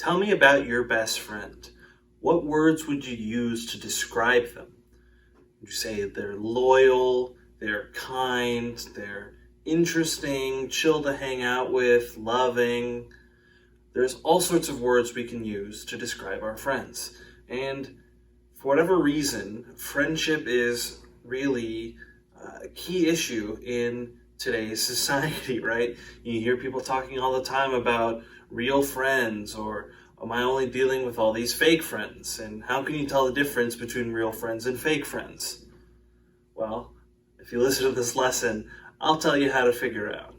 Tell me about your best friend. What words would you use to describe them? Would you say they're loyal, they're kind, they're interesting, chill to hang out with, loving? There's all sorts of words we can use to describe our friends. And for whatever reason, friendship is really a key issue in today's society, right? You hear people talking all the time about real friends, or am I only dealing with all these fake friends? And how can you tell the difference between real friends and fake friends? Well, if you listen to this lesson, I'll tell you how to figure it out.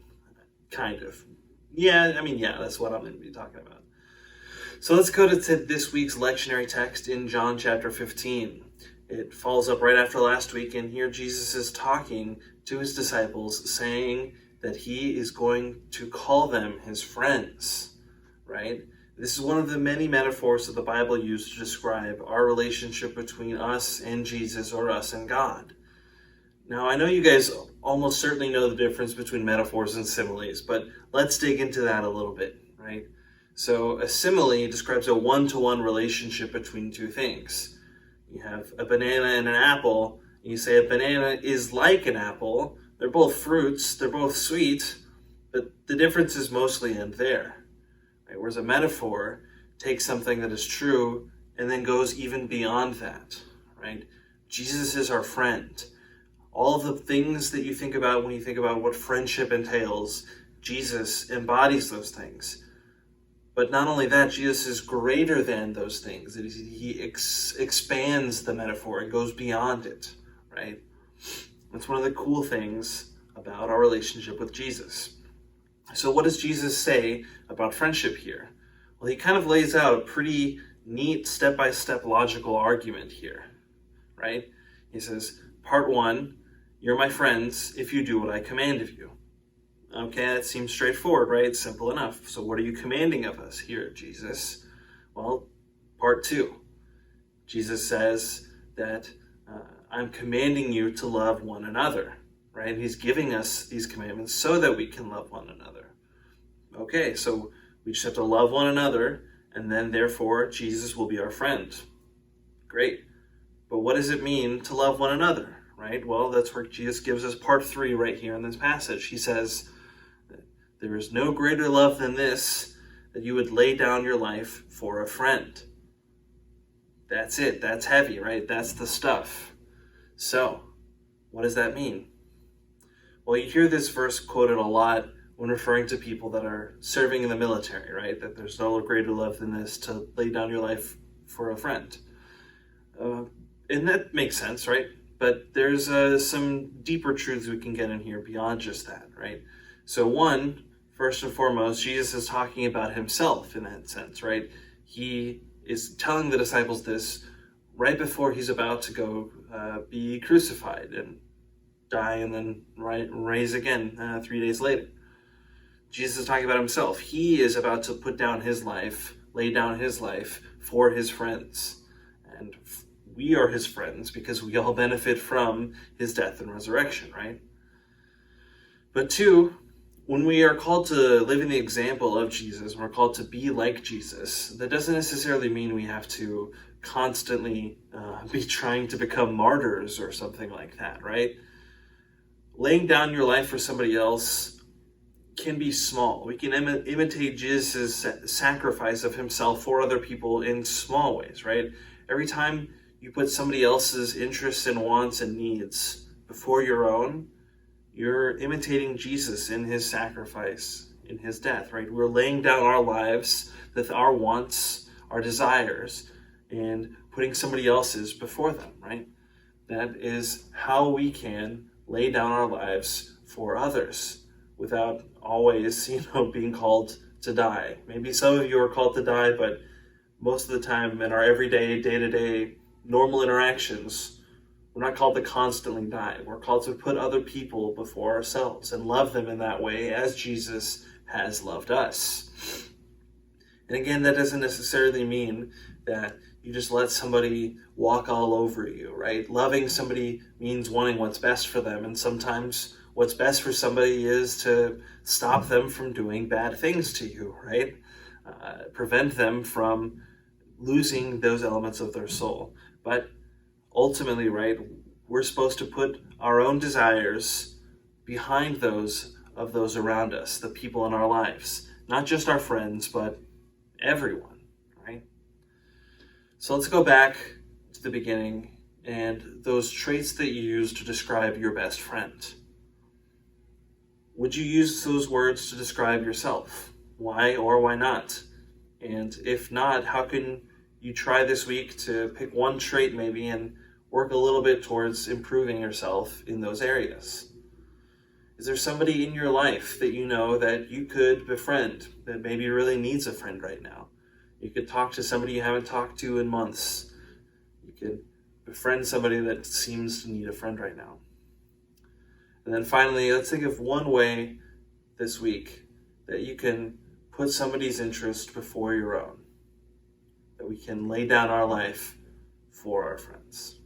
Kind of. Yeah, that's what I'm going to be talking about. So let's go to this week's lectionary text in John chapter 15. It follows up right after last week, and here Jesus is talking to his disciples, saying that he is going to call them his friends, right? This is one of the many metaphors that the Bible used to describe our relationship between us and Jesus, or us and God. Now, I know you guys almost certainly know the difference between metaphors and similes, but let's dig into that a little bit, right? So a simile describes a one-to-one relationship between two things. You have a banana and an apple, and you say a banana is like an apple. They're both fruits, they're both sweet, but the difference is mostly in there. Right? Whereas a metaphor takes something that is true and then goes even beyond that, right? Jesus is our friend. All of the things that you think about when you think about what friendship entails, Jesus embodies those things. But not only that, Jesus is greater than those things. He expands the metaphor and goes beyond it, right? That's one of the cool things about our relationship with Jesus. So what does Jesus say about friendship here? Well, he kind of lays out a pretty neat step-by-step logical argument here, right? He says, part 1, you're my friends if you do what I command of you. Okay, that seems straightforward, right? Simple enough. So what are you commanding of us here, Jesus? Well, part 2. Jesus says that I'm commanding you to love one another, right? He's giving us these commandments so that we can love one another. Okay, so we just have to love one another, and then therefore Jesus will be our friend. Great. But what does it mean to love one another, right? Well, that's where Jesus gives us part 3 right here in this passage. He says, there is no greater love than this, that you would lay down your life for a friend. That's it. That's heavy, right? That's the stuff. So, what does that mean? Well, you hear this verse quoted a lot when referring to people that are serving in the military, right? That there's no greater love than this, to lay down your life for a friend. And that makes sense, right? But there's some deeper truths we can get in here beyond just that, right? So first and foremost, Jesus is talking about himself in that sense, right? He is telling the disciples this right before he's about to go be crucified and die and then raise again 3 days later. Jesus is talking about himself. He is about to lay down his life for his friends. And we are his friends because we all benefit from his death and resurrection, right? But 2, when we are called to live in the example of Jesus, we're called to be like Jesus, that doesn't necessarily mean we have to constantly be trying to become martyrs or something like that, right? Laying down your life for somebody else can be small. We can imitate Jesus' sacrifice of himself for other people in small ways, right? Every time you put somebody else's interests and wants and needs before your own, you're imitating Jesus in his sacrifice, in his death, right? We're laying down our lives, with our wants, our desires, and putting somebody else's before them, right? That is how we can lay down our lives for others without always, being called to die. Maybe some of you are called to die, but most of the time in our everyday, day-to-day, normal interactions, we're not called to constantly die. We're called to put other people before ourselves and love them in that way as Jesus has loved us. And again, that doesn't necessarily mean that you just let somebody walk all over you, right? Loving somebody means wanting what's best for them, and sometimes what's best for somebody is to stop them from doing bad things to you, right? prevent them from losing those elements of their soul. But ultimately, right, we're supposed to put our own desires behind those of those around us, the people in our lives, not just our friends, but everyone, right? So let's go back to the beginning and those traits that you use to describe your best friend. Would you use those words to describe yourself? Why or why not? And if not, how can you try this week to pick one trait maybe and work a little bit towards improving yourself in those areas? Is there somebody in your life that you know that you could befriend, that maybe really needs a friend right now? You could talk to somebody you haven't talked to in months. You could befriend somebody that seems to need a friend right now. And then finally, let's think of one way this week that you can put somebody's interest before your own, that we can lay down our life for our friends.